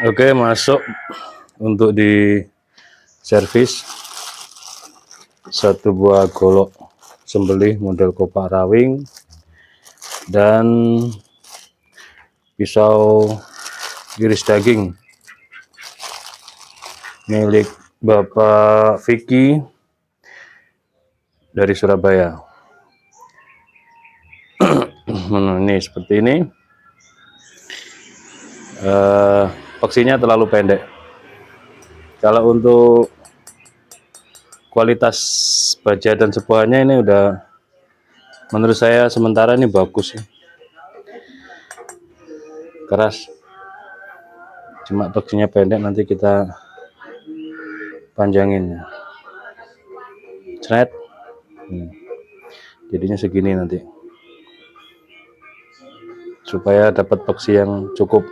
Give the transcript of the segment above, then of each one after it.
Oke, masuk untuk di servis satu buah golok sembelih model kopak rawing dan pisau iris daging milik Bapak Vicky dari Surabaya. Ini seperti ini. Paksinya terlalu pendek. Kalau untuk kualitas baja dan sepuhannya ini udah, menurut saya sementara ini bagus ya. Keras. Cuma paksinya pendek, nanti kita panjangin ya. Seret. Jadinya segini nanti. Supaya dapat paksi yang cukup.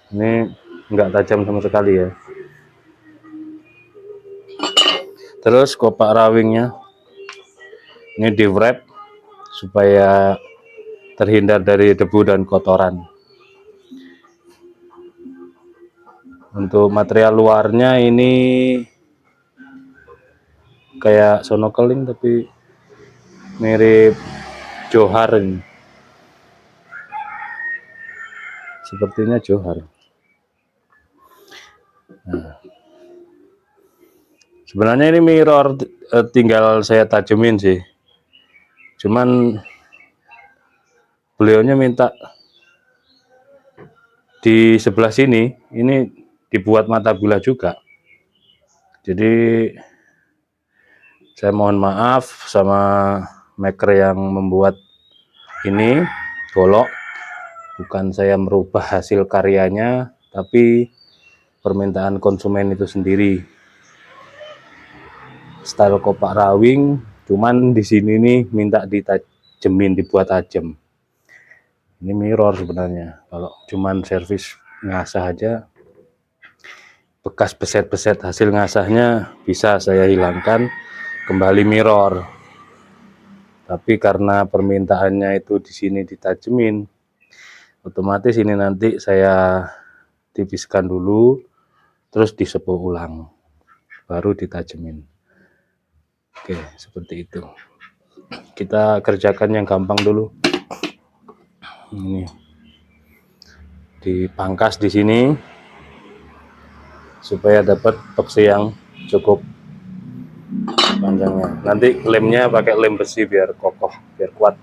Ini enggak tajam sama sekali ya. Terus kopak rawingnya ini di wrap supaya terhindar dari debu dan kotoran. Untuk material luarnya ini kayak sonokeling tapi mirip johar ini. Sepertinya johar. Nah, sebenarnya ini mirror tinggal saya tajemin sih. Cuman beliaunya minta di sebelah sini ini dibuat mata gula juga. Jadi saya mohon maaf sama maker yang membuat ini golok. Bukan saya merubah hasil karyanya, tapi permintaan konsumen itu sendiri. Style kopak rawing, cuman di sini nih minta ditajemin, dibuat tajam. Ini mirror sebenarnya. Kalau cuman servis ngasah aja, bekas beset-beset hasil ngasahnya bisa saya hilangkan, kembali mirror. Tapi karena permintaannya itu di sini ditajemin, otomatis ini nanti saya tipiskan dulu, terus disepuh ulang, baru ditajemin. Oke, seperti itu. Kita kerjakan yang gampang dulu. Ini dipangkas di sini supaya dapat paksi yang cukup panjangnya. Nanti lemnya pakai lem besi biar kokoh, biar kuat.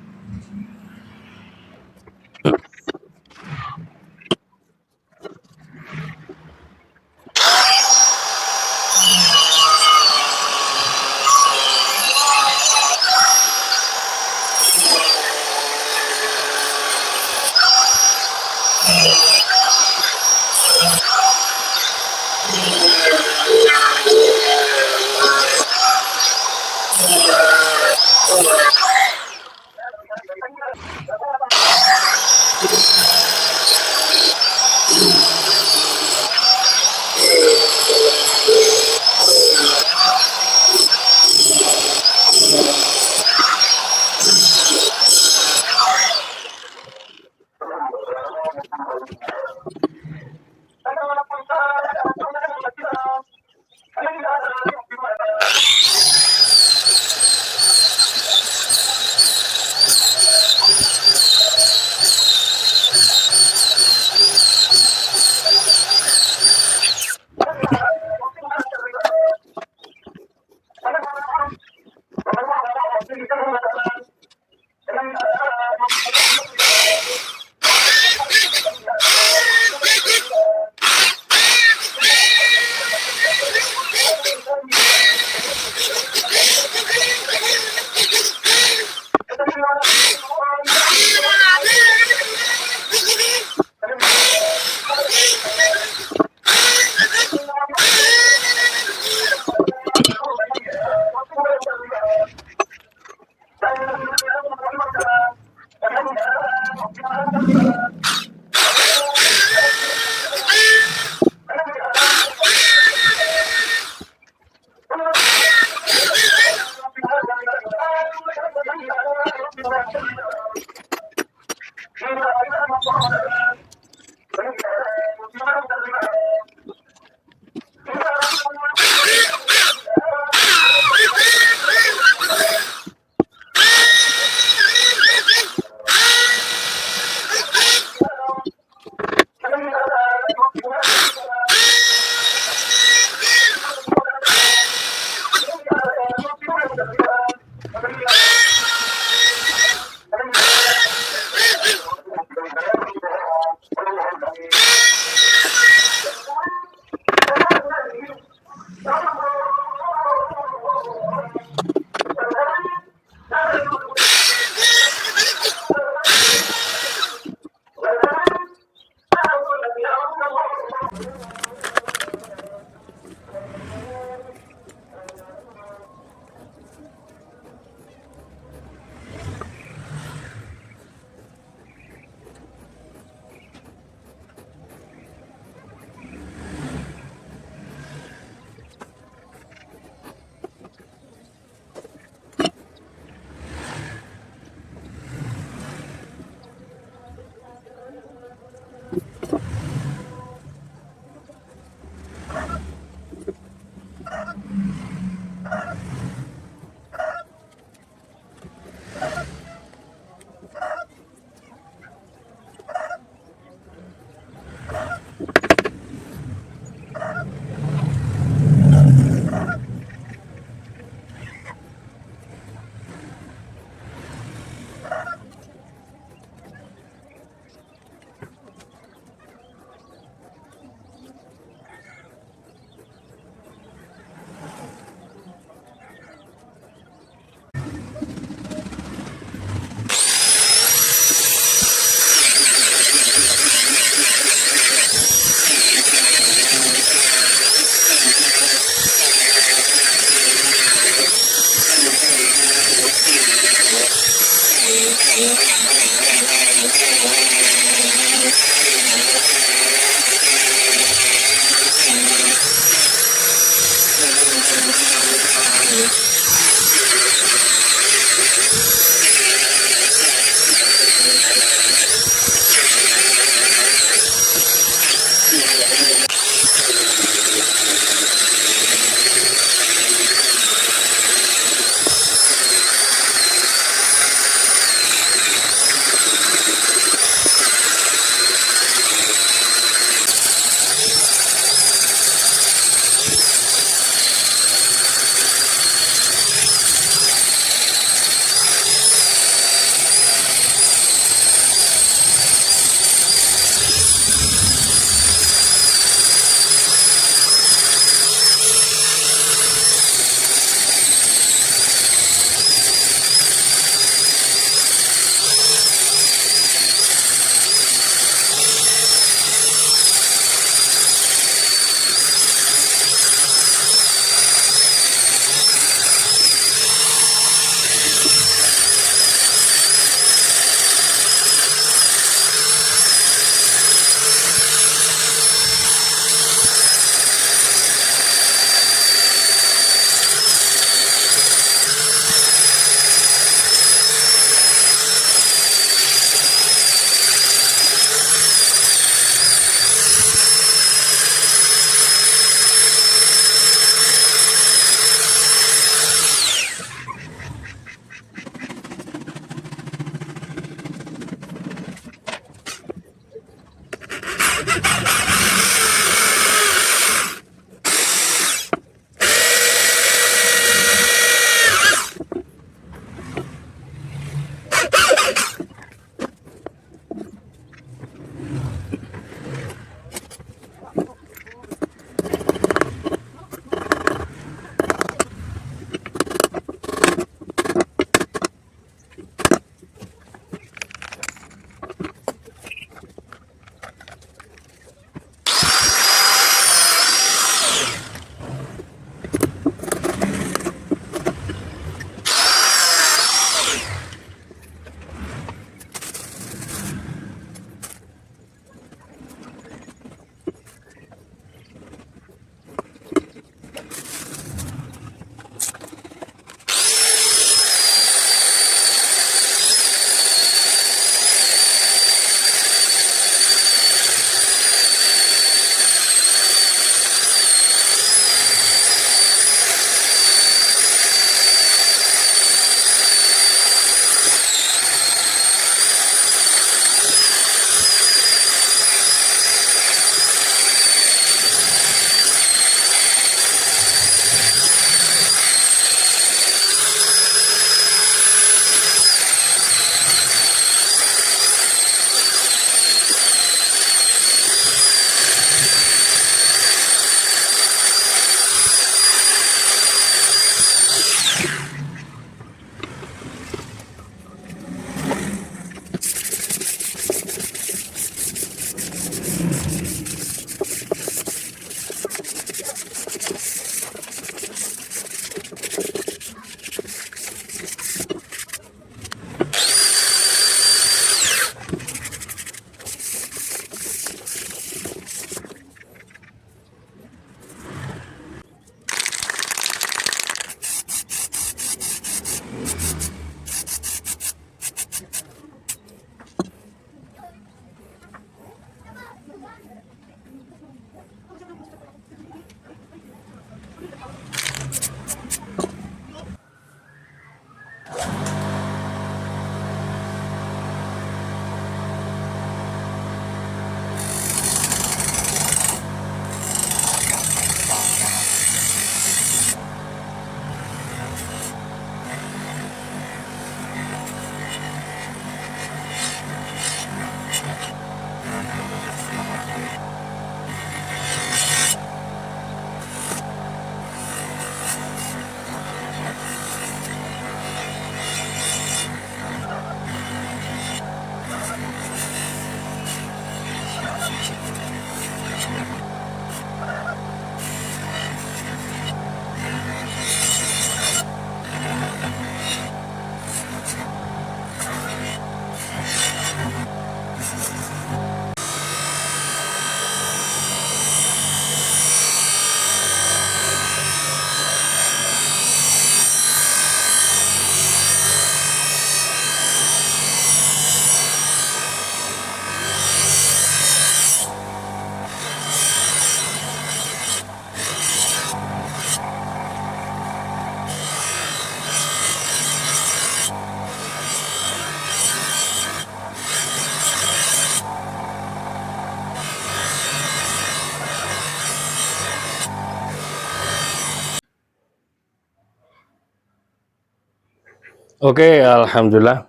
Oke, alhamdulillah.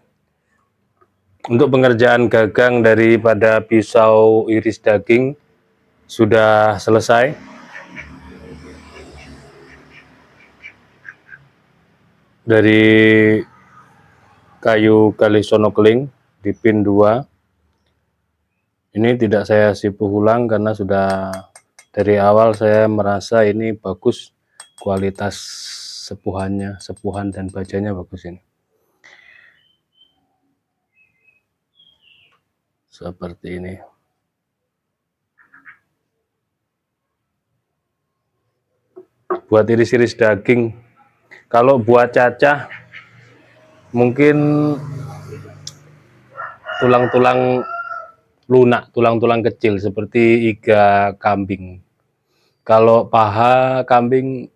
Untuk pengerjaan gagang daripada pisau iris daging sudah selesai. Dari kayu kalisono keling di pin 2. Ini tidak saya sipuh ulang karena sudah dari awal saya merasa ini bagus, kualitas sepuhannya, sepuhan dan bajanya bagus ini. Seperti ini. Buat iris-iris daging, kalau buat cacah mungkin tulang-tulang lunak, tulang-tulang kecil seperti iga kambing. Kalau paha kambing,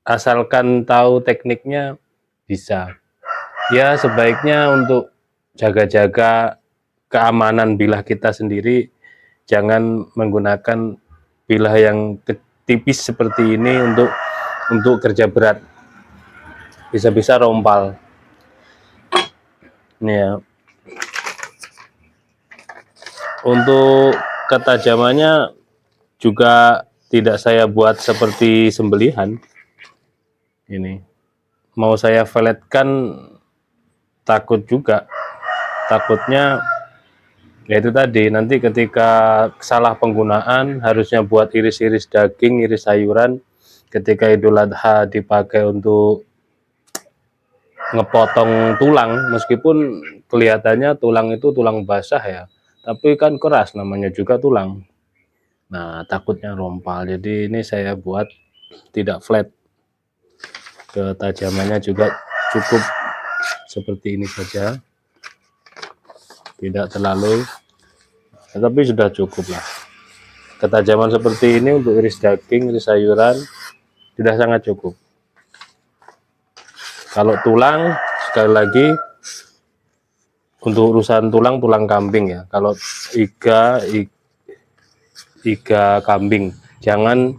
asalkan tahu tekniknya bisa. Ya sebaiknya untuk jaga-jaga keamanan bilah kita sendiri, jangan menggunakan bilah yang tipis seperti ini untuk kerja berat, bisa-bisa rompal. Ini ya. Untuk ketajamannya juga tidak saya buat seperti sembelihan. Ini mau saya veletkan takut juga, takutnya ya itu tadi, nanti ketika salah penggunaan, harusnya buat iris-iris daging, iris sayuran, ketika Idul Adha dipakai untuk ngepotong tulang, meskipun kelihatannya tulang itu tulang basah ya, tapi kan keras, namanya juga tulang. Nah takutnya rompal, jadi ini saya buat tidak flat, ketajamannya juga cukup seperti ini saja, tidak terlalu, tapi sudah cukup lah. Ketajaman seperti ini untuk iris daging, iris sayuran sudah sangat cukup. Kalau tulang, sekali lagi untuk urusan tulang, tulang kambing ya. Kalau iga kambing, jangan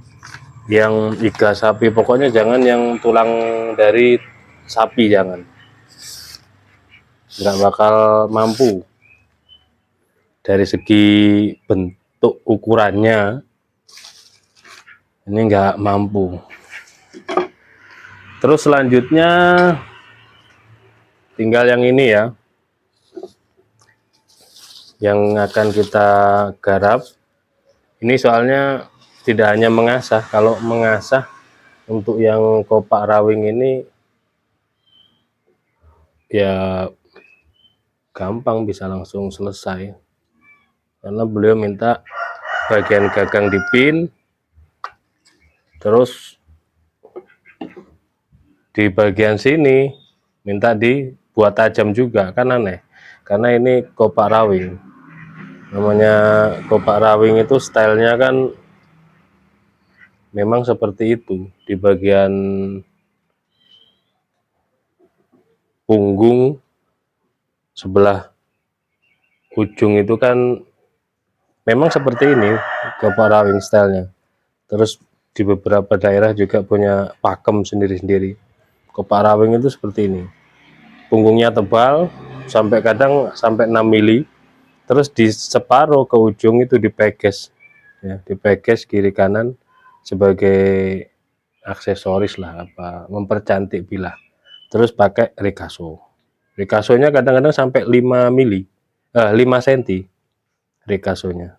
yang iga sapi, pokoknya jangan yang tulang dari sapi, jangan, nggak bakal mampu dari segi bentuk ukurannya, ini nggak mampu. Terus selanjutnya tinggal yang ini ya, yang akan kita garap. Ini soalnya tidak hanya mengasah, kalau mengasah untuk yang kopak rawing ini ya gampang, bisa langsung selesai, karena beliau minta bagian gagang dipin, terus di bagian sini minta dibuat tajam juga, kan aneh, karena ini kopak rawing. Namanya kopak rawing itu stylenya kan memang seperti itu. Di bagian punggung sebelah ujung itu kan memang seperti ini kopak rawing stylenya. Terus di beberapa daerah juga punya pakem sendiri-sendiri. Kopak rawing itu seperti ini. Punggungnya tebal sampai kadang sampai 6 mili. Terus di separuh ke ujung itu dipeges, ya, dipeges kiri kanan sebagai aksesoris lah, apa, mempercantik bilah. Terus pakai ricasso. Ricassonya kadang-kadang sampai 5 mili, 5 cm ricassonya.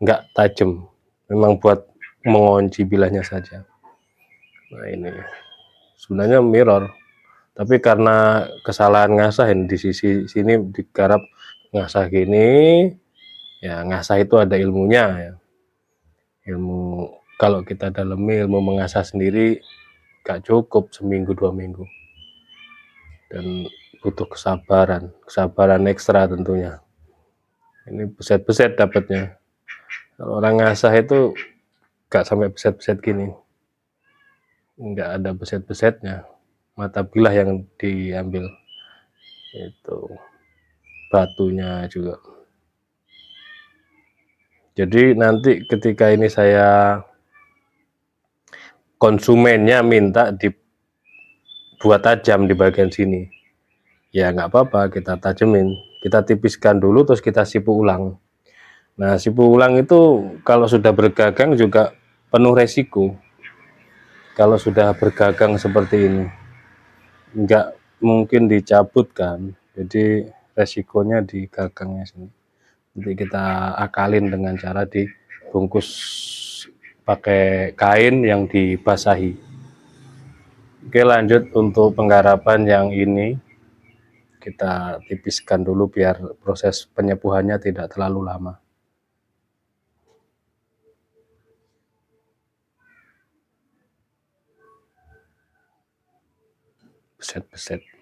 Enggak tajam, memang buat mengunci bilahnya saja. Nah ini sebenarnya mirror, tapi karena kesalahan ngasah di sisi sini digarap ngasah gini, ya ngasah itu ada ilmunya ya. Ilmu kalau kita dalami, ilmu mengasah sendiri gak cukup seminggu 2 minggu, dan butuh kesabaran ekstra tentunya. Ini beset-beset dapatnya. Kalau orang ngasah itu gak sampai beset-beset gini, nggak ada beset-besetnya, mata bilah yang diambil, itu batunya juga. Jadi nanti ketika ini saya konsumennya minta buat tajam di bagian sini. Ya nggak apa-apa, kita tajemin, kita tipiskan dulu terus kita sipu ulang. Nah, sipu ulang itu kalau sudah bergagang juga penuh resiko. Kalau sudah bergagang seperti ini, nggak mungkin dicabut kan, jadi resikonya di gagangnya sini. Nanti kita akalin dengan cara dibungkus pakai kain yang dibasahi. Oke, lanjut untuk penggarapan yang ini kita tipiskan dulu biar proses penyepuhannya tidak terlalu lama. Beset-beset.